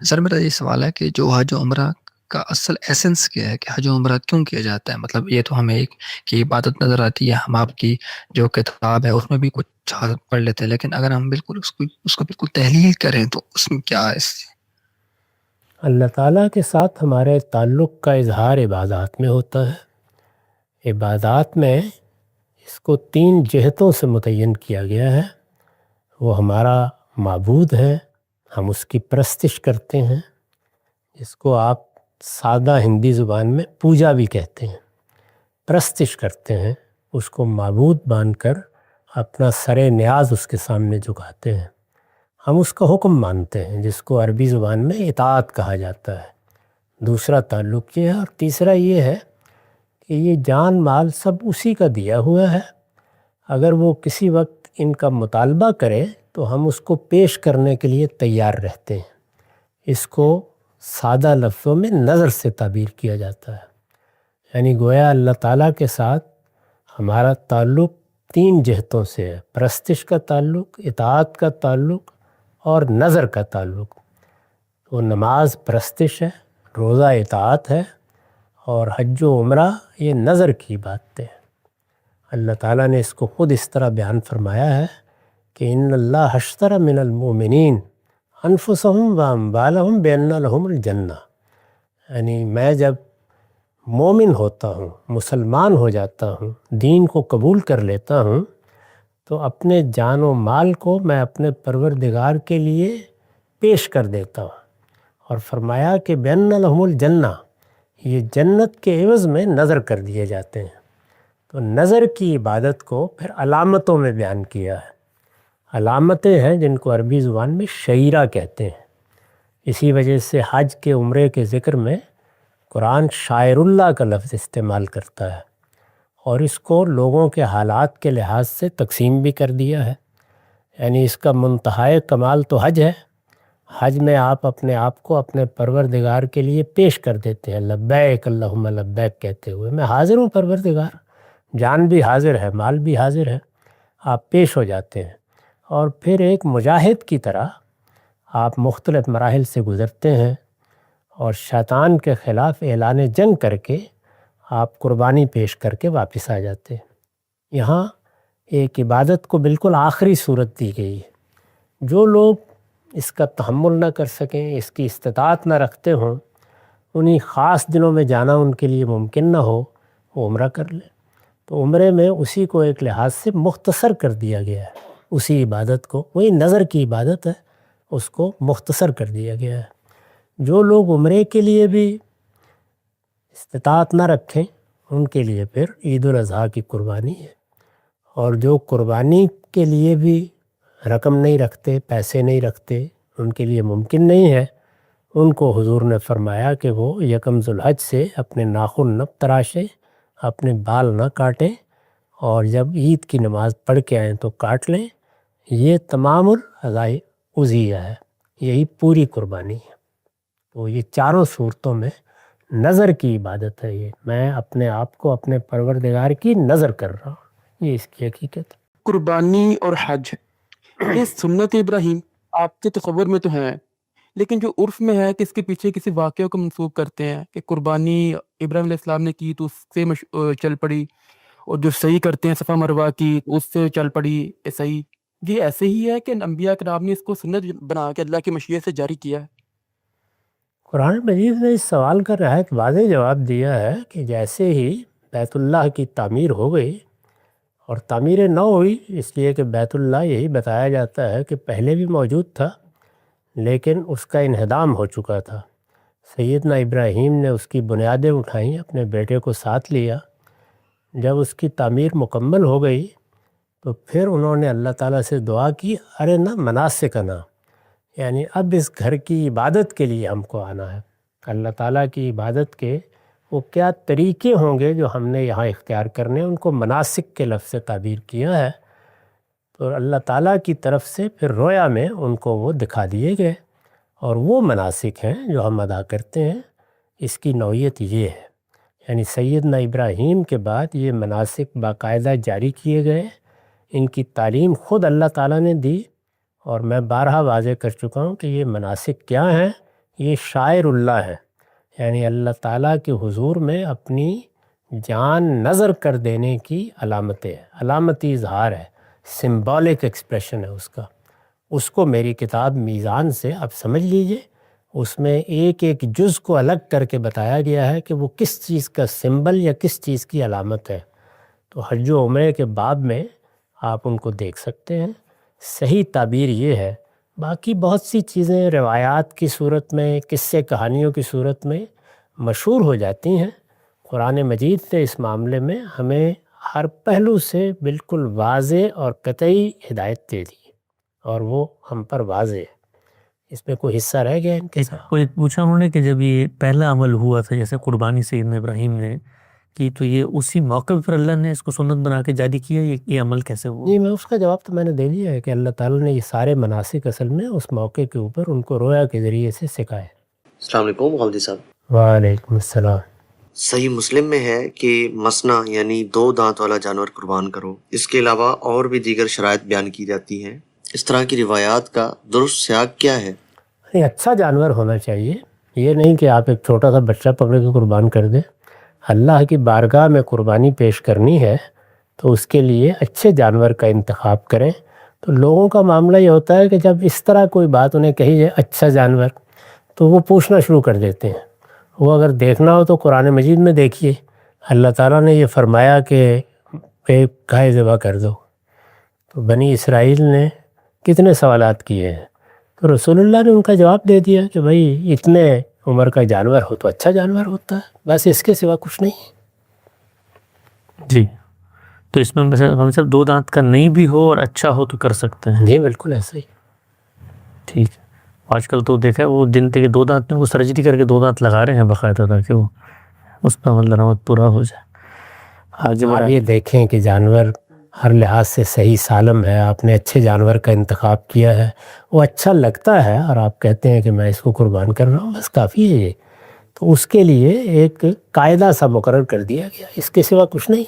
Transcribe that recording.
سر میرا یہ سوال ہے کہ جو حج و عمرہ کا اصل ایسنس کیا ہے، کہ حج و عمرہ کیوں کیا جاتا ہے؟ مطلب یہ تو ہمیں ایک کی عبادت نظر آتی ہے، ہم آپ کی جو کتاب ہے اس میں بھی کچھ پڑھ لیتے ہیں، لیکن اگر ہم بالکل اس کو بالکل تحلیل کریں تو اس میں کیا ہے اللہ تعالیٰ کے ساتھ ہمارے تعلق کا اظہار عبادات میں ہوتا ہے۔ عبادات میں اس کو 3 جہتوں سے متعین کیا گیا ہے۔ وہ ہمارا معبود ہے، ہم اس کی پرستش کرتے ہیں، جس کو آپ سادہ ہندی زبان میں پوجا بھی کہتے ہیں۔ پرستش کرتے ہیں، اس کو معبود مان کر اپنا سر نیاز اس کے سامنے جھکاتے ہیں۔ ہم اس کا حکم مانتے ہیں، جس کو عربی زبان میں اطاعت کہا جاتا ہے۔ دوسرا تعلق یہ ہے، اور تیسرا یہ ہے کہ یہ جان مال سب اسی کا دیا ہوا ہے۔ اگر وہ کسی وقت ان کا مطالبہ کرے تو ہم اس کو پیش کرنے کے لیے تیار رہتے ہیں۔ اس کو سادہ لفظوں میں نظر سے تعبیر کیا جاتا ہے، یعنی گویا اللہ تعالیٰ کے ساتھ ہمارا تعلق 3 جہتوں سے ہے: پرستش کا تعلق، اطاعت کا تعلق اور نظر کا تعلق۔ وہ نماز پرستش ہے، روزہ اطاعت ہے، اور حج و عمرہ یہ نظر کی بات ہے۔ اللہ تعالیٰ نے اس کو خود اس طرح بیان فرمایا ہے کہ ان اللہ اشتری من المؤمنین انفسہم و اموالہم بان لہم الجنہ، یعنی میں جب مومن ہوتا ہوں، مسلمان ہو جاتا ہوں، دین کو قبول کر لیتا ہوں، تو اپنے جان و مال کو میں اپنے پروردگار کے لیے پیش کر دیتا ہوں، اور فرمایا کہ بان لہم الجنہ، یہ جنت کے عوض میں نظر کر دیے جاتے ہیں۔ تو نظر کی عبادت کو پھر علامتوں میں بیان کیا ہے۔ علامتیں ہیں جن کو عربی زبان میں شعیرہ کہتے ہیں۔ اسی وجہ سے حج کے عمرے کے ذکر میں قرآن شاعر اللہ کا لفظ استعمال کرتا ہے، اور اس کو لوگوں کے حالات کے لحاظ سے تقسیم بھی کر دیا ہے۔ یعنی اس کا منتہائے کمال تو حج ہے۔ حج میں آپ اپنے آپ کو اپنے پروردگار کے لیے پیش کر دیتے ہیں، لبیک اللہم لبیک کہتے ہوئے، میں حاضر ہوں پروردگار، جان بھی حاضر ہے، مال بھی حاضر ہے۔ آپ پیش ہو جاتے ہیں، اور پھر ایک مجاہد کی طرح آپ مختلف مراحل سے گزرتے ہیں، اور شیطان کے خلاف اعلان جنگ کر کے آپ قربانی پیش کر کے واپس آ جاتے ہیں۔ یہاں ایک عبادت کو بالکل آخری صورت دی گئی ہے۔ جو لوگ اس کا تحمل نہ کر سکیں، اس کی استطاعت نہ رکھتے ہوں، انہی خاص دنوں میں جانا ان کے لیے ممکن نہ ہو، وہ عمرہ کر لیں۔ تو عمرے میں اسی کو ایک لحاظ سے مختصر کر دیا گیا ہے، اسی عبادت کو، وہی نظر کی عبادت ہے، اس کو مختصر کر دیا گیا ہے۔ جو لوگ عمرے کے لیے بھی استطاعت نہ رکھیں، ان کے لیے پھر عید الاضحیٰ کی قربانی ہے۔ اور جو قربانی کے لیے بھی رقم نہیں رکھتے، پیسے نہیں رکھتے، ان کے لیے ممکن نہیں ہے، ان کو حضور نے فرمایا کہ وہ یکم ذوالحج سے اپنے ناخن نہ تراشیں، اپنے بال نہ کاٹیں، اور جب عید کی نماز پڑھ کے آئیں تو کاٹ لیں۔ یہ تمام الاضحیہ ہے، یہی پوری قربانی ہے۔ تو یہ چاروں صورتوں میں نظر کی عبادت ہے۔ یہ میں اپنے آپ کو اپنے پروردگار کی نظر کر رہا ہوں، یہ اس کی حقیقت ہے۔ قربانی اور حج یہ سنت ابراہیم آپ کے تصور میں تو ہیں، لیکن جو عرف میں ہے کہ اس کے پیچھے کسی واقعے کو منسوب کرتے ہیں کہ قربانی ابراہیم علیہ السلام نے کی تو اس سے چل پڑی، اور جو صحیح کرتے ہیں صفا مروہ کی اس سے چل پڑی صحیح۔ یہ ایسے ہی ہے کہ انبیاء کرام نے اس کو سنت بنا کے اللہ کی مشیت سے جاری کیا ہے؟ قرآن مجید نے اس سوال کا نہایت واضح جواب دیا ہے کہ جیسے ہی بیت اللہ کی تعمیر ہو گئی، اور تعمیر نہ ہوئی اس لیے کہ بیت اللہ یہی بتایا جاتا ہے کہ پہلے بھی موجود تھا، لیکن اس کا انہدام ہو چکا تھا۔ سیدنا ابراہیم نے اس کی بنیادیں اٹھائیں، اپنے بیٹے کو ساتھ لیا۔ جب اس کی تعمیر مکمل ہو گئی تو پھر انہوں نے اللہ تعالیٰ سے دعا کی، ارنا مناسکنا، یعنی اب اس گھر کی عبادت کے لیے ہم کو آنا ہے۔ اللہ تعالیٰ کی عبادت کے وہ کیا طریقے ہوں گے جو ہم نے یہاں اختیار کرنے، ان کو مناسک کے لفظ سے تعبیر کیا ہے۔ تو اللہ تعالیٰ کی طرف سے پھر رویا میں ان کو وہ دکھا دیے گئے، اور وہ مناسک ہیں جو ہم ادا کرتے ہیں۔ اس کی نوعیت یہ ہے، یعنی سیدنا ابراہیم کے بعد یہ مناسک باقاعدہ جاری کیے گئے۔ ان کی تعلیم خود اللہ تعالیٰ نے دی، اور میں بارہا واضح کر چکا ہوں کہ یہ مناسک کیا ہیں، یہ شاعر اللہ ہے، یعنی اللہ تعالیٰ کے حضور میں اپنی جان نظر کر دینے کی علامتیں ہیں، علامتی اظہار ہے، سمبولک ایکسپریشن ہے اس کو میری کتاب میزان سے آپ سمجھ لیجئے، اس میں ایک ایک جز کو الگ کر کے بتایا گیا ہے کہ وہ کس چیز کا سمبل یا کس چیز کی علامت ہے۔ تو حج و عمرے کے باب میں آپ ان کو دیکھ سکتے ہیں۔ صحیح تعبیر یہ ہے، باقی بہت سی چیزیں روایات کی صورت میں، قصے کہانیوں کی صورت میں مشہور ہو جاتی ہیں۔ قرآن مجید نے اس معاملے میں ہمیں ہر پہلو سے بالکل واضح اور قطعی ہدایت دے دی اور وہ ہم پر واضح ہے۔ اس میں کوئی حصہ رہ گیا ان کے ساتھ؟ کوئی پوچھا انہوں نے کہ جب یہ پہلا عمل ہوا تھا جیسے قربانی سیدنا ابراہیم نے کی، تو یہ اسی موقع پر اللہ نے اس کو سنت بنا کے جاری کیا، یہ عمل کیسے ہوا؟ جی میں اس کا جواب تو میں نے دے دیا ہے کہ اللہ تعالیٰ نے یہ سارے مناسک اصل میں اس موقع کے اوپر ان کو رویا کے ذریعے سے سکھائے۔ السلام علیکم غامدی صاحب۔ وعلیکم السلام۔ صحیح مسلم میں ہے کہ مسنا یعنی 2 دانت والا جانور قربان کرو، اس کے علاوہ اور بھی دیگر شرائط بیان کی جاتی ہیں، اس طرح کی روایات کا درست سیاق کیا ہے؟ یہ اچھا جانور ہونا چاہیے، یہ نہیں کہ آپ ایک چھوٹا سا بچہ پکڑ کے قربان کر دیں۔ اللہ کی بارگاہ میں قربانی پیش کرنی ہے تو اس کے لیے اچھے جانور کا انتخاب کریں۔ تو لوگوں کا معاملہ یہ ہوتا ہے کہ جب اس طرح کوئی بات انہیں کہی جائے اچھا جانور، تو وہ پوچھنا شروع کر دیتے ہیں۔ وہ اگر دیکھنا ہو تو قرآن مجید میں دیکھیے، اللہ تعالیٰ نے یہ فرمایا کہ ایک گائے ذبح کر دو، تو بنی اسرائیل نے کتنے سوالات کیے ہیں، تو رسول اللہ نے ان کا جواب دے دیا کہ بھائی اتنے عمر کا جانور ہو تو اچھا جانور ہوتا ہے، بس اس کے سوا کچھ نہیں۔ جی تو اس میں ہم صرف 2 دانت کا نہیں بھی ہو اور اچھا ہو تو کر سکتے ہیں؟ جی بالکل ایسا ہی۔ ٹھیک ہے۔ آج کل تو دیکھا ہے وہ جنتے کے 2 دانت میں وہ سرجری کر کے 2 دانت لگا رہے ہیں باقاعدہ تاکہ وہ اس پہ عمل درآمد پورا ہو جائے۔ آگے آپ بڑھا یہ دیکھیں کہ جانور ہر لحاظ سے صحیح سالم ہے، آپ نے اچھے جانور کا انتخاب کیا ہے، وہ اچھا لگتا ہے اور آپ کہتے ہیں کہ میں اس کو قربان کر رہا ہوں، بس کافی ہے یہ۔ تو اس کے لیے ایک قاعدہ سا مقرر کر دیا گیا، اس کے سوا کچھ نہیں۔